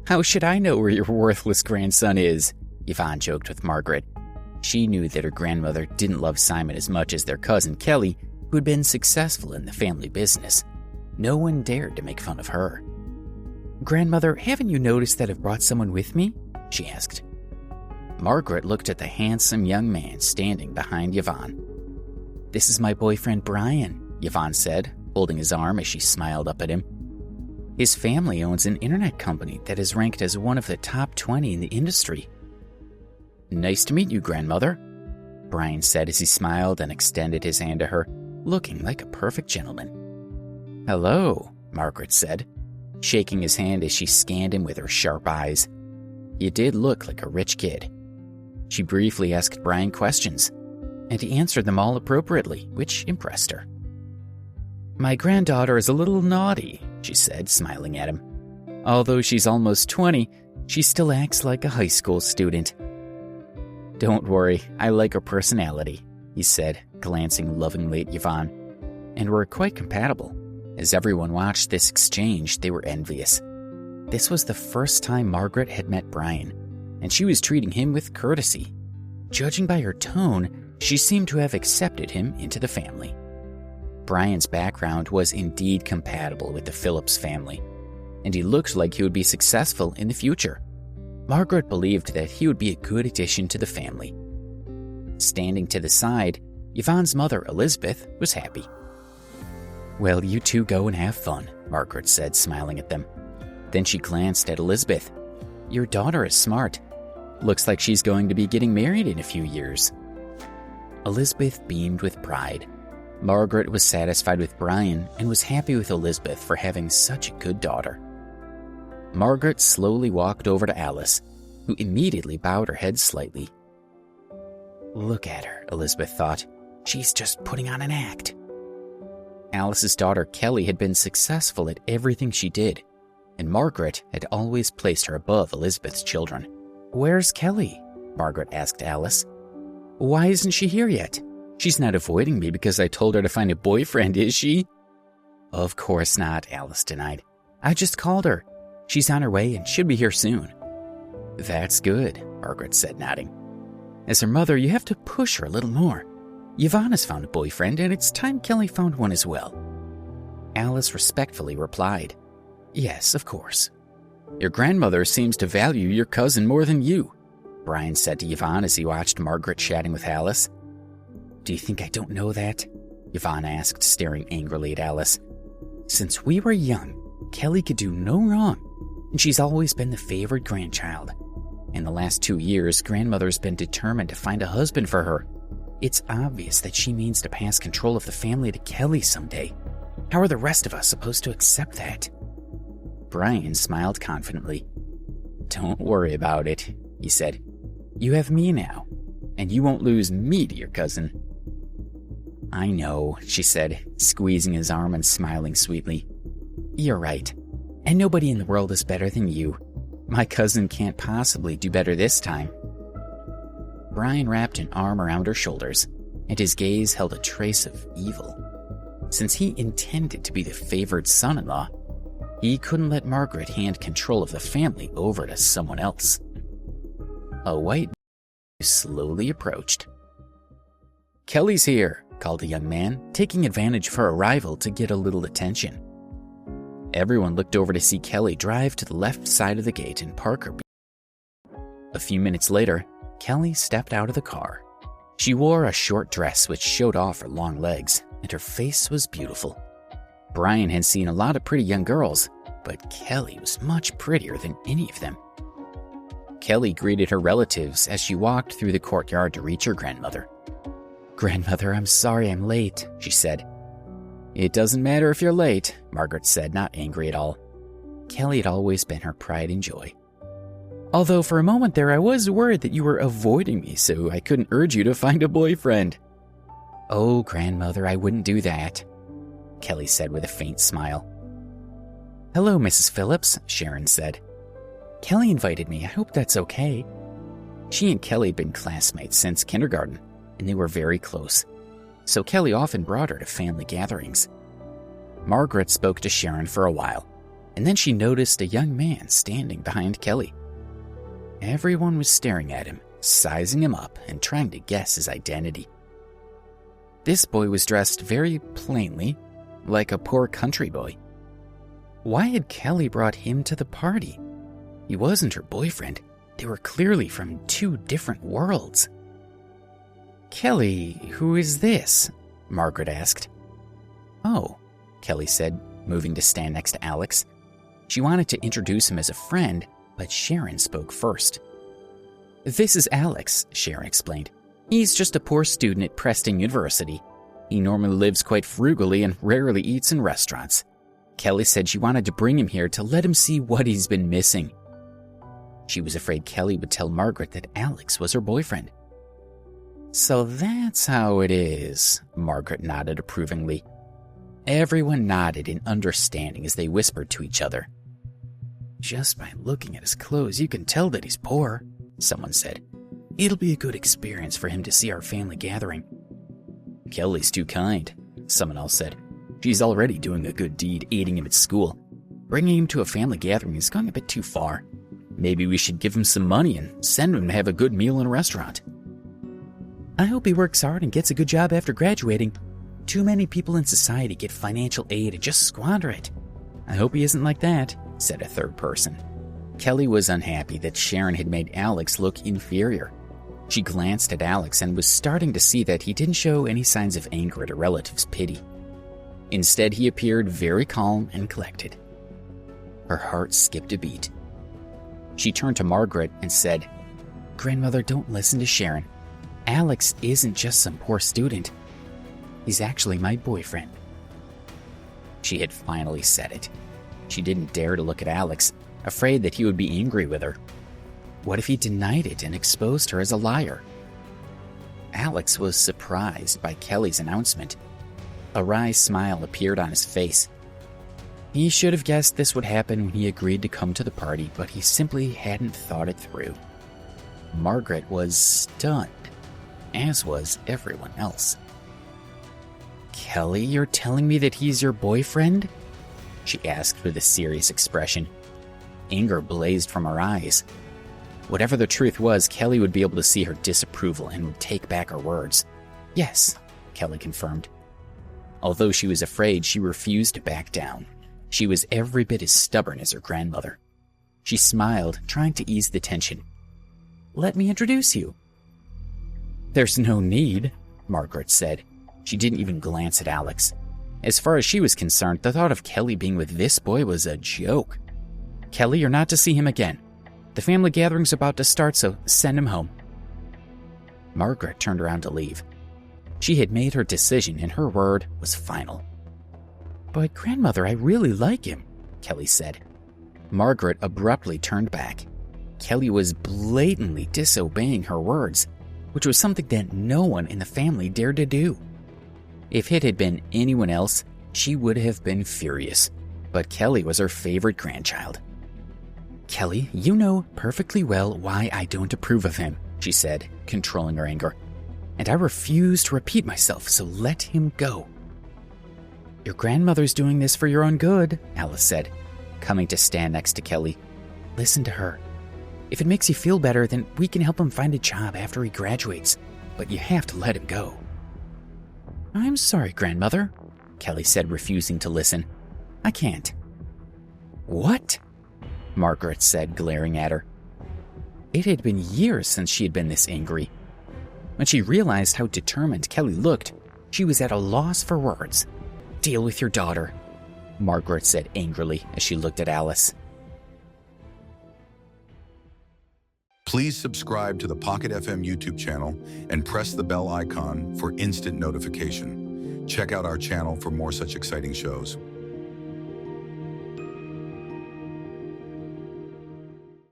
How should I know where your worthless grandson is? Yvon joked with Margaret. She knew that her grandmother didn't love Simon as much as their cousin Kelly, who had been successful in the family business. No one dared to make fun of her. Grandmother, haven't you noticed that I've brought someone with me? She asked. Margaret looked at the handsome young man standing behind Yvon. This is my boyfriend Brian, Yvon said, holding his arm as she smiled up at him. His family owns an internet company that is ranked as one of the top 20 in the industry. Nice to meet you, grandmother, Brian said as he smiled and extended his hand to her, looking like a perfect gentleman. Hello, Margaret said, shaking his hand as she scanned him with her sharp eyes. You did look like a rich kid. She briefly asked Brian questions, and he answered them all appropriately, which impressed her. My granddaughter is a little naughty, she said, smiling at him. Although she's almost 20, she still acts like a high school student. Don't worry, I like her personality, he said, glancing lovingly at Yvon. And we're quite compatible. As everyone watched this exchange, they were envious. This was the first time Margaret had met Brian, and she was treating him with courtesy. Judging by her tone, she seemed to have accepted him into the family. Brian's background was indeed compatible with the Phillips family, and he looked like he would be successful in the future. Margaret believed that he would be a good addition to the family. Standing to the side, Yvonne's mother, Elizabeth, was happy. Well, you two go and have fun, Margaret said, smiling at them. Then she glanced at Elizabeth. Your daughter is smart. Looks like she's going to be getting married in a few years. Elizabeth beamed with pride. Margaret was satisfied with Brian and was happy with Elizabeth for having such a good daughter. Margaret slowly walked over to Alice, who immediately bowed her head slightly. Look at her, Elizabeth thought. She's just putting on an act. Alice's daughter Kelly had been successful at everything she did, and Margaret had always placed her above Elizabeth's children. Where's Kelly? Margaret asked Alice. Why isn't she here yet? She's not avoiding me because I told her to find a boyfriend, is she? Of course not, Alice denied. I just called her. She's on her way and should be here soon. That's good, Margaret said, nodding. As her mother, you have to push her a little more. Yvonne has found a boyfriend, and it's time Kelly found one as well. Alice respectfully replied, Yes, of course. Your grandmother seems to value your cousin more than you, Brian said to Yvonne as he watched Margaret chatting with Alice. Do you think I don't know that? Yvonne asked, staring angrily at Alice. Since we were young, Kelly could do no wrong, and she's always been the favored grandchild. In the last 2 years, grandmother's been determined to find a husband for her. It's obvious that she means to pass control of the family to Kelly someday. How are the rest of us supposed to accept that? Brian smiled confidently. Don't worry about it, he said. You have me now, and you won't lose me to your cousin. I know, she said, squeezing his arm and smiling sweetly. You're right, and nobody in the world is better than you. My cousin can't possibly do better this time. Brian wrapped an arm around her shoulders, and his gaze held a trace of evil. Since he intended to be the favored son-in-law, he couldn't let Margaret hand control of the family over to someone else. A white man slowly approached. Kelly's here, called the young man, taking advantage of her arrival to get a little attention. Everyone looked over to see Kelly drive to the left side of the gate and park her. A few minutes later, Kelly stepped out of the car. She wore a short dress which showed off her long legs, and her face was beautiful. Brian had seen a lot of pretty young girls, but Kelly was much prettier than any of them. Kelly greeted her relatives as she walked through the courtyard to reach her grandmother. Grandmother, I'm sorry I'm late, she said. It doesn't matter if you're late, Margaret said, not angry at all. Kelly had always been her pride and joy. Although for a moment there I was worried that you were avoiding me, so I couldn't urge you to find a boyfriend. Oh, grandmother, I wouldn't do that, Kelly said with a faint smile. Hello, Mrs. Phillips, Sharon said. Kelly invited me. I hope that's okay. She and Kelly had been classmates since kindergarten, and they were very close, so Kelly often brought her to family gatherings. Margaret spoke to Sharon for a while. and then she noticed a young man standing behind Kelly. Everyone was staring at him, sizing him up and trying to guess his identity. This boy was dressed very plainly, like a poor country boy. Why had Kelly brought him to the party? He wasn't her boyfriend. They were clearly from two different worlds. "Kelly, who is this?" Margaret asked. "Oh," Kelly said, moving to stand next to Alex. She wanted to introduce him as a friend, but Sharon spoke first. "This is Alex," Sharon explained. "He's just a poor student at Preston University. He normally lives quite frugally and rarely eats in restaurants. Kelly said she wanted to bring him here to let him see what he's been missing." She was afraid Kelly would tell Margaret that Alex was her boyfriend. "So that's how it is," Margaret nodded approvingly. Everyone nodded in understanding as they whispered to each other. "Just by looking at his clothes, you can tell that he's poor," someone said. "It'll be a good experience for him to see our family gathering." "Kelly's too kind," someone else said. "She's already doing a good deed aiding him at school. Bringing him to a family gathering is going a bit too far. Maybe we should give him some money and send him to have a good meal in a restaurant." "I hope he works hard and gets a good job after graduating. Too many people in society get financial aid and just squander it. I hope he isn't like that," said a third person. Kelly was unhappy that Sharon had made Alex look inferior. She glanced at Alex and was starting to see that he didn't show any signs of anger at her relative's pity. Instead, he appeared very calm and collected. Her heart skipped a beat. She turned to Margaret and said, "Grandmother, don't listen to Sharon. Alex isn't just some poor student. He's actually my boyfriend." She had finally said it. She didn't dare to look at Alex, afraid that he would be angry with her. What if he denied it and exposed her as a liar? Alex was surprised by Kelly's announcement. A wry smile appeared on his face. He should have guessed this would happen when he agreed to come to the party, but he simply hadn't thought it through. Margaret was stunned, as was everyone else. "Kelly, you're telling me that he's your boyfriend?" she asked with a serious expression. Anger blazed from her eyes. Whatever the truth was, Kelly would be able to see her disapproval and would take back her words. "Yes," Kelly confirmed. Although she was afraid, she refused to back down. She was every bit as stubborn as her grandmother. She smiled, trying to ease the tension. "Let me introduce you." "There's no need," Margaret said. She didn't even glance at Alex. As far as she was concerned, the thought of Kelly being with this boy was a joke. "Kelly, you're not to see him again. The family gathering's about to start, so send him home." Margaret turned around to leave. She had made her decision, and her word was final. "But grandmother, I really like him," Kelly said. Margaret abruptly turned back. Kelly was blatantly disobeying her words, which was something that no one in the family dared to do. If it had been anyone else, she would have been furious, but Kelly was her favorite grandchild. "Kelly, you know perfectly well why I don't approve of him," she said, controlling her anger. "And I refuse to repeat myself, so let him go." "Your grandmother's doing this for your own good," Alice said, coming to stand next to Kelly. "Listen to her. If it makes you feel better, then we can help him find a job after he graduates, but you have to let him go." "I'm sorry, grandmother," Kelly said, refusing to listen. "I can't." "What?" Margaret said, glaring at her. It had been years since she had been this angry. When she realized how determined Kelly looked, she was at a loss for words. "Deal with your daughter," Margaret said angrily as she looked at Alice. Please subscribe to the Pocket FM YouTube channel and press the bell icon for instant notification. Check out our channel for more such exciting shows.